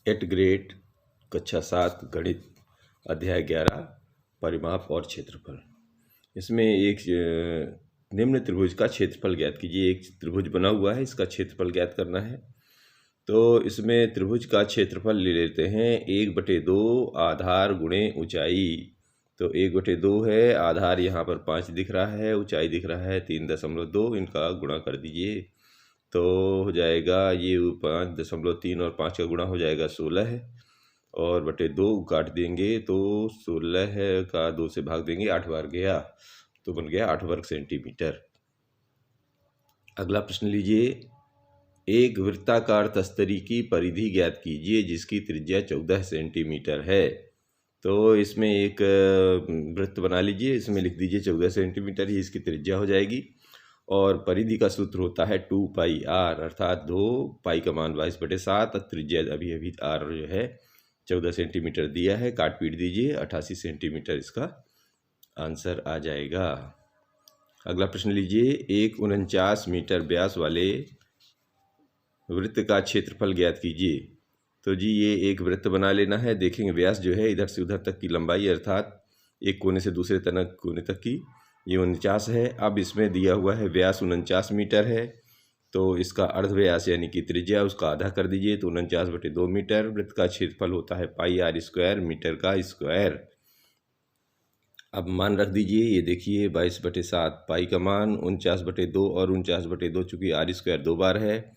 Eight grade कक्षा 7 गणित अध्याय 11 परिमाप और क्षेत्रफल। इसमें एक निम्न त्रिभुज का क्षेत्रफल ज्ञात कीजिए। एक त्रिभुज बना हुआ है, इसका क्षेत्रफल ज्ञात करना है। तो इसमें त्रिभुज का क्षेत्रफल ले लेते हैं 1/2 आधार गुणे ऊंचाई। तो 1/2 है, आधार यहाँ पर 5 दिख रहा है, ऊंचाई दिख रहा है 3.2, इनका गुणा कर दीजिए तो हो जाएगा ये 5.3 और 5 का गुणा हो जाएगा 16 है, और बटे 2 काट देंगे तो 16 है का 2 से भाग देंगे, 8 बार गया तो बन गया 8 वर्ग सेंटीमीटर। अगला प्रश्न लीजिए, एक वृत्ताकार तस्तरी की परिधि ज्ञात कीजिए जिसकी त्रिज्या 14 सेंटीमीटर है। तो इसमें एक वृत्त बना लीजिए, इसमें लिख दीजिए 14 सेंटीमीटर ही इसकी त्रिज्या हो जाएगी, और परिधि का सूत्र होता है 2πr, अर्थात 2 पाई का मान 22/7, त्रिज्या अभी r जो है 14 सेंटीमीटर दिया है, काट पीट दीजिए 88 सेंटीमीटर इसका आंसर आ जाएगा। अगला प्रश्न लीजिए, एक 49 मीटर व्यास वाले वृत्त का क्षेत्रफल ज्ञात कीजिए। तो जी ये एक वृत्त बना लेना है। देखेंगे व्यास जो है इधर से उधर तक की लंबाई, अर्थात एक कोने से दूसरे कोने तक की, ये 49 है। अब इसमें दिया हुआ है व्यास 49 मीटर है, तो इसका अर्ध व्यास यानी कि त्रिज्या उसका आधा कर दीजिए तो 49/2 मीटर। वृत्त का क्षेत्रफल होता है πr², मीटर का स्क्वायर। अब मान रख दीजिए, ये देखिए 22/7, पाई का मान 49/2 और 49/2, चूँकि r² 2 बार है,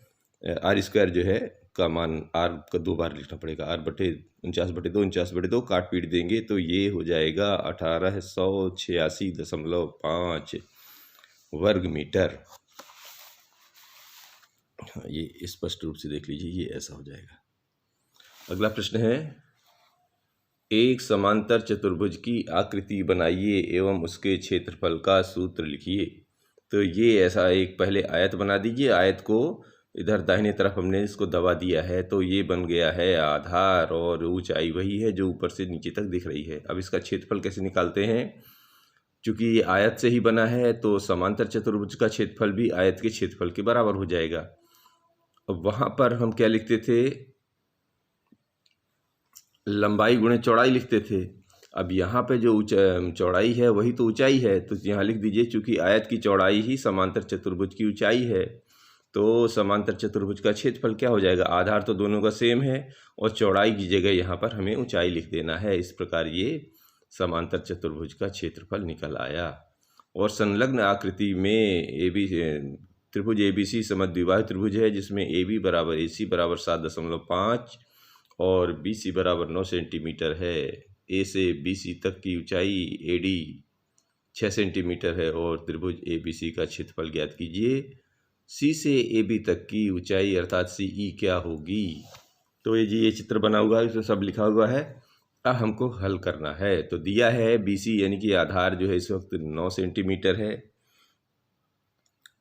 r² जो है का मान r का 2 बार लिखना पड़ेगा, r/49/2 49/2 काट पीट देंगे तो ये हो जाएगा 1886.5 वर्ग मीटर। ये स्पष्ट रूप से देख लीजिए, ये ऐसा हो जाएगा। अगला प्रश्न है, एक समांतर चतुर्भुज की आकृति बनाइए एवं उसके क्षेत्रफल का सूत्र लिखिए। तो ये ऐसा एक पहले आयत बना दीजिए, आयत को इधर दाहिने तरफ हमने इसको दबा दिया है तो ये बन गया है आधार, और ऊंचाई वही है जो ऊपर से नीचे तक दिख रही है। अब इसका क्षेत्रफल कैसे निकालते हैं, चूँकि ये आयत से ही बना है तो समांतर चतुर्भुज का क्षेत्रफल भी आयत के क्षेत्रफल के बराबर हो जाएगा। अब वहाँ पर हम क्या लिखते थे, लंबाई गुणे चौड़ाई लिखते थे। अब यहाँ पे जो चौड़ाई है वही तो ऊंचाई है, तो यहाँ लिख दीजिए चूँकि आयत की चौड़ाई ही समांतर चतुर्भुज की ऊंचाई है, तो समांतर चतुर्भुज का क्षेत्रफल क्या हो जाएगा, आधार तो दोनों का सेम है और चौड़ाई की जगह यहाँ पर हमें ऊंचाई लिख देना है। इस प्रकार ये समांतर चतुर्भुज का क्षेत्रफल निकल आया। और संलग्न आकृति में त्रिभुज ABC समद्विबाहु त्रिभुज है, जिसमें AB बराबर AC बराबर 7.5 और BC बराबर 9 सेंटीमीटर है। A से BC तक की ऊंचाई AD 6 सेंटीमीटर है, और त्रिभुज ABC का क्षेत्रफल ज्ञात कीजिए। C से AB तक की ऊंचाई अर्थात CE क्या होगी। तो ये चित्र बना हुआ है, इसमें सब लिखा हुआ है। अब हमको हल करना है। तो दिया है BC यानी कि आधार जो है इस वक्त 9 सेंटीमीटर है,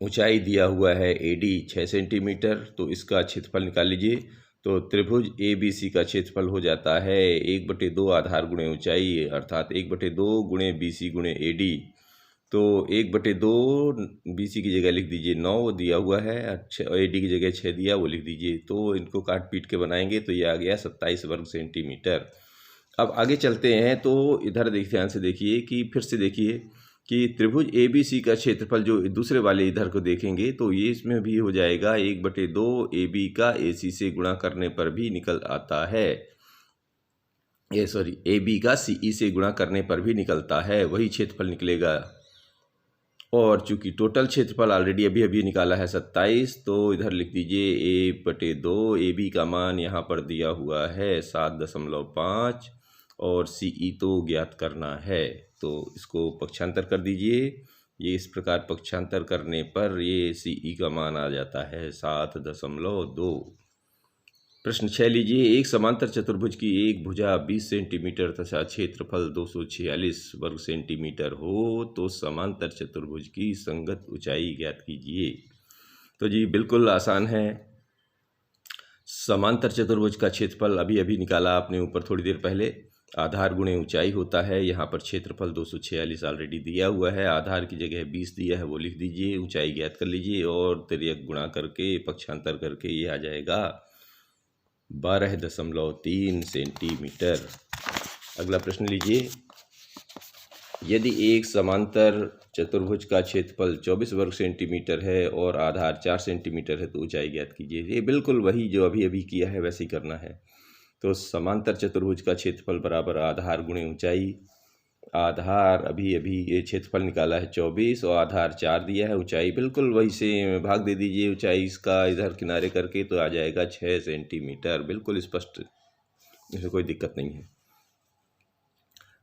ऊंचाई दिया हुआ है AD 6 सेंटीमीटर, तो इसका क्षेत्रफल निकाल लीजिए। तो त्रिभुज ABC का क्षेत्रफल हो जाता है 1/2 आधार गुणे ऊंचाई, अर्थात 1/2 गुणे BC गुणे AD। तो 1/2 BC की जगह लिख दीजिए 9, वो दिया हुआ है, AD की जगह 6 दिया, वो लिख दीजिए। तो इनको काट पीट के बनाएंगे तो ये आ गया 27 वर्ग सेंटीमीटर। अब आगे चलते हैं, तो इधर ध्यान से देखिए कि फिर से देखिए कि त्रिभुज ABC का क्षेत्रफल जो दूसरे वाले इधर को देखेंगे तो ये इसमें भी हो जाएगा 1/2 AB का AC से गुणा करने पर भी निकल आता है, AB का CE से गुणा करने पर भी निकलता है, वही क्षेत्रफल निकलेगा। और चूंकि टोटल क्षेत्रफल ऑलरेडी अभी निकाला है 27, तो इधर लिख दीजिए 1/2, AB का मान यहाँ पर दिया हुआ है 7.5 और CE तो ज्ञात करना है, तो इसको पक्षांतर कर दीजिए। ये इस प्रकार पक्षांतर करने पर ये CE का मान आ जाता है 7.2। प्रश्न 6 लीजिए, एक समांतर चतुर्भुज की एक भुजा 20 सेंटीमीटर तथा क्षेत्रफल 246 वर्ग सेंटीमीटर हो तो समांतर चतुर्भुज की संगत ऊंचाई ज्ञात कीजिए। तो जी बिल्कुल आसान है। समांतर चतुर्भुज का क्षेत्रफल अभी निकाला आपने ऊपर थोड़ी देर पहले, आधार गुणे ऊंचाई होता है। यहाँ पर क्षेत्रफल 246 ऑलरेडी दिया हुआ है, आधार की जगह 20 दिया है, वो लिख दीजिए, ऊंचाई ज्ञात कर लीजिए और तिर्यक गुणा करके पक्षांतर करके ये आ जाएगा 12.3 सेंटीमीटर। अगला प्रश्न लीजिए, यदि एक समांतर चतुर्भुज का क्षेत्रफल 24 वर्ग सेंटीमीटर है और आधार 4 सेंटीमीटर है तो ऊंचाई ज्ञात कीजिए। ये बिल्कुल वही जो अभी अभी किया है वैसे ही करना है। तो समांतर चतुर्भुज का क्षेत्रफल बराबर आधार गुणे ऊंचाई। आधार अभी अभी ये क्षेत्रफल निकाला है 24 और आधार 4 दिया है, ऊंचाई बिल्कुल वही से भाग दे दीजिए ऊंचाई इसका इधर किनारे करके, तो आ जाएगा 6 सेंटीमीटर। बिल्कुल स्पष्ट, इसमें कोई दिक्कत नहीं है।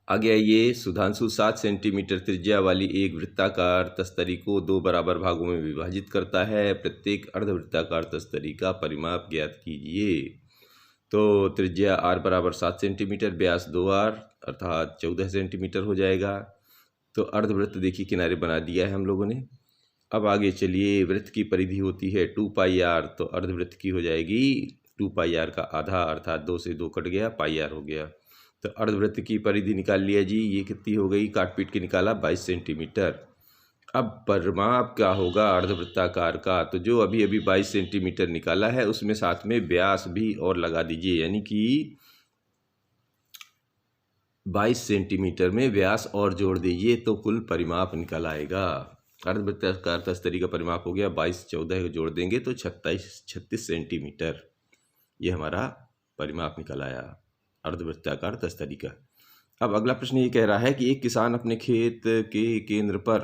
आगे आइए, सुधांशु 7 सेंटीमीटर त्रिज्या वाली एक वृत्ताकार तस्तरी को 2 बराबर भागों में विभाजित करता है। प्रत्येक अर्धवृत्ताकार तस्तरी का परिमाप ज्ञात कीजिए। तो त्रिज्या r बराबर 7 सेंटीमीटर, व्यास 2r अर्थात 14 सेंटीमीटर हो जाएगा। तो अर्धवृत्त देखिए किनारे बना दिया है हम लोगों ने। अब आगे चलिए, वृत्त की परिधि होती है 2πr, तो अर्धवृत्त की हो जाएगी 2πr का आधा अर्थात 2 से 2 कट गया, πr हो गया। तो अर्धवृत्त की परिधि निकाल लिया जी, ये कितनी हो गई, काट पीट के निकाला 22 सेंटीमीटर। अब परिमाप क्या होगा अर्धवृत्ताकार का, तो जो अभी अभी 22 सेंटीमीटर निकाला है उसमें साथ में व्यास भी और लगा दीजिए, यानी कि 22 सेंटीमीटर में व्यास और जोड़ दीजिए तो कुल परिमाप निकल आएगा। अर्धवृत्ताकार तस्तरी का परिमाप हो गया 22, 14 जोड़ देंगे तो 36 सेंटीमीटर। ये हमारा परिमाप निकल आया अर्धवृत्ताकार तस्तरी का। अब अगला प्रश्न ये कह रहा है कि एक किसान अपने खेत के केंद्र पर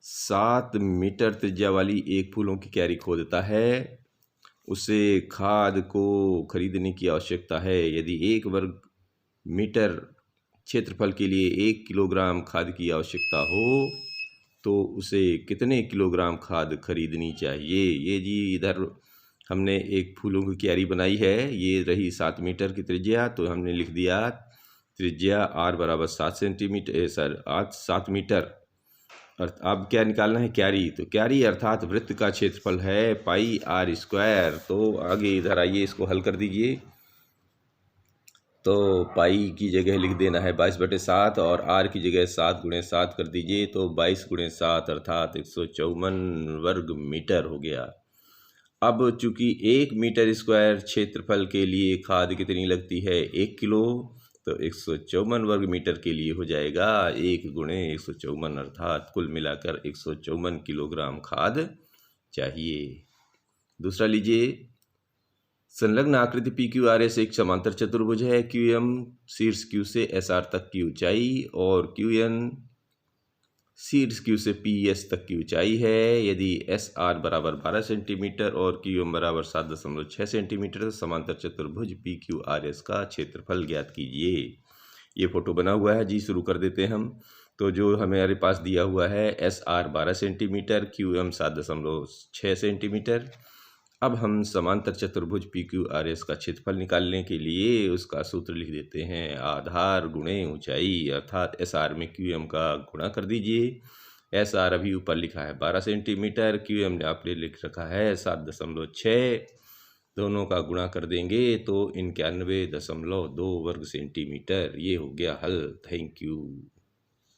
7 मीटर त्रिज्या वाली एक फूलों की क्यारी खोदता है। उसे खाद को खरीदने की आवश्यकता है। यदि 1 वर्ग मीटर क्षेत्रफल के लिए 1 किलोग्राम खाद की आवश्यकता हो तो उसे कितने किलोग्राम खाद खरीदनी चाहिए। ये जी इधर हमने एक फूलों की क्यारी बनाई है, ये रही 7 मीटर की त्रिज्या, तो हमने लिख दिया त्रिज्या r बराबर 7 सेंटीमीटर 7 मीटर। अब क्या निकालना है, क्यारी। तो क्यारी अर्थात वृत्त का क्षेत्रफल है πr²। तो आगे इधर आइए, इसको हल कर दीजिए। तो पाई की जगह लिख देना है 22/7 और r की जगह 7 × 7 कर दीजिए, तो 22 × 7 अर्थात 154 वर्ग मीटर हो गया। अब चूंकि 1 मीटर स्क्वायर क्षेत्रफल के लिए खाद कितनी लगती है, 1 किलो, तो 154 वर्ग मीटर के लिए हो जाएगा 1 × 154 अर्थात कुल मिलाकर 154 किलोग्राम खाद चाहिए। दूसरा लीजिए, संलग्न आकृति PQRS एक समांतर चतुर्भुज है। QM शीर्ष Q से SR तक की ऊंचाई और QN शीर्ष Q से PS तक की ऊंचाई है। यदि SR बराबर 12 सेंटीमीटर और QM बराबर 7.6 सेंटीमीटर, तो समांतर चतुर्भुज PQRS का क्षेत्रफल ज्ञात कीजिए। ये फोटो बना हुआ है जी, शुरू कर देते हैं हम। तो जो हमारे पास दिया हुआ है SR 12 सेंटीमीटर, QM 7.6 सेंटीमीटर। अब हम समांतर चतुर्भुज PQRS का क्षेत्रफल निकालने के लिए उसका सूत्र लिख देते हैं, आधार गुणे ऊंचाई अर्थात SR में QM का गुणा कर दीजिए। SR अभी ऊपर लिखा है 12 सेंटीमीटर, QM आपने लिख रखा है 7.6, दोनों का गुणा कर देंगे तो 91.2 वर्ग सेंटीमीटर। ये हो गया हल। Thank you.